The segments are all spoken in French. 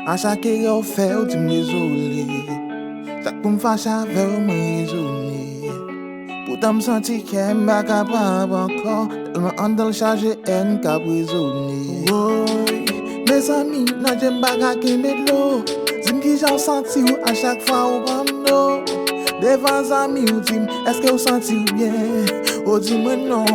À chaque heure, fait, tu me désolé. Chaque coup, me fâche avec me raisonner. Pourtant, me senti qu'elle m'a capable encore. Tellement en dans le chargé, elle m'a prisonnier. Oh, mes amis, n'a j'aime pas qu'à mettre l'eau. Dis-moi qui j'en senti ou à chaque fois au bando. Devant amis, ou dis est-ce que vous sentez bien? Ou dis-moi non.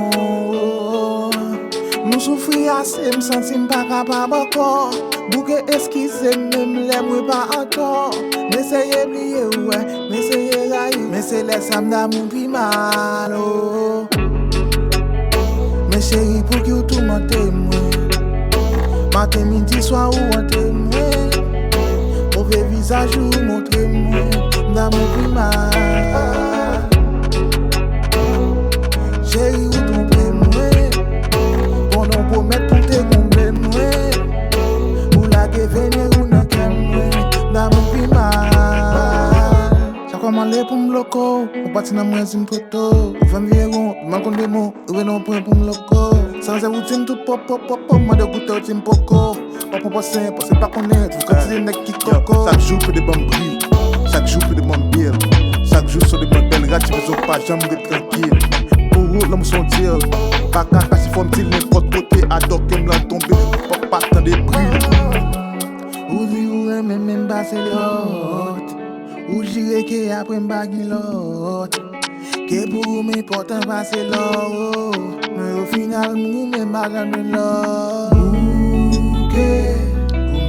Nous souffrir assez, me sentir pas capable encore. Bouquet esquisser, même l'aime pas encore. Mais c'est oublier, ouais, mais c'est railler. Mais c'est les samedis d'amour puis mal, oh. Mais chérie, pour qui tout mon témoin. Matin, midi, soir, ou un témoin. Mauvais visage ou montrez-moi d'amour puis mal. Chérie, ou trompez-moi. Pendant pour mettre pour te combler moi. Pour la que venir ou non qu'aime d'amour puis mal. Chaque fois m'aller pour me loco. On partit dans moi une photo. On fait m'viron, m'en compte des mots. Ou non point pour me loco. Sans routine tout pop pop pop pop. Moi de goûter au team poco. Pas passer pas connaître. Vous continuez nec qui coco. Chaque jour pour des bonnes brilles. Chaque jour pour des bonnes bières. Chaque jour sur des bonnes belles rats. Tu veux pas jamais être tranquille. Pour eux l'homme sont deal. Pas qu'à passer forme t'il n'importe côté. Adore qu'elle me l'a tombé. Pas tant de bruit. Ou dit ou même passer l'autre. Ou j'irai que après m'bagui l'autre. Que pour m'importe passer l'autre. Mais au final m'ou même pas jamais l'autre. Ou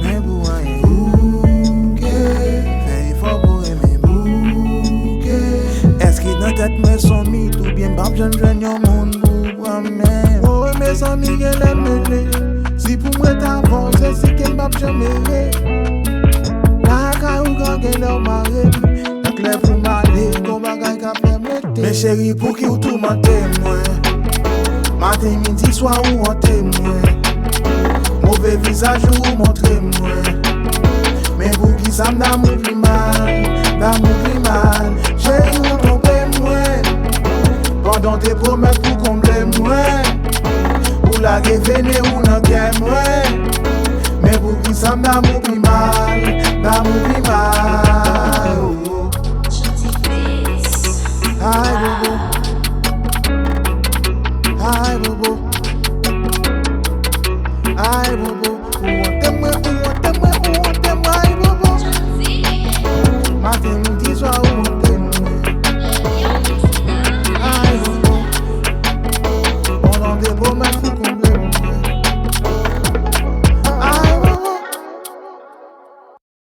même pour rien. Fait fort pour aimer bouquet. Est-ce que dans tête me sont mis tout bien bab jeune au monde pour moi-même. Oh mes amis qu'elle aime mêler. Si pour moi t'avancer c'est qu'elle bab jamais mêler. La caille ou quand qu'elle est mariée. La clé pour m'aller qu'on bagaille qu'a fait m'aider. Mais chérie pour qui ou tout m'en témoin. Matin midi soir ou en témoin. Mauvais visage ou montrez-moi. Mais pour qui ça m'amour plus mal. D'amour plus mal. Chérie ou trompez-moi. Pendant tes promesses pour combler moi. Pour la revenir ou non qu'aime moi. Mais pour qui ça m'amour plus mal. D'amour plus mal. Aïe bobo. Aïe bobo. Aïe bobo.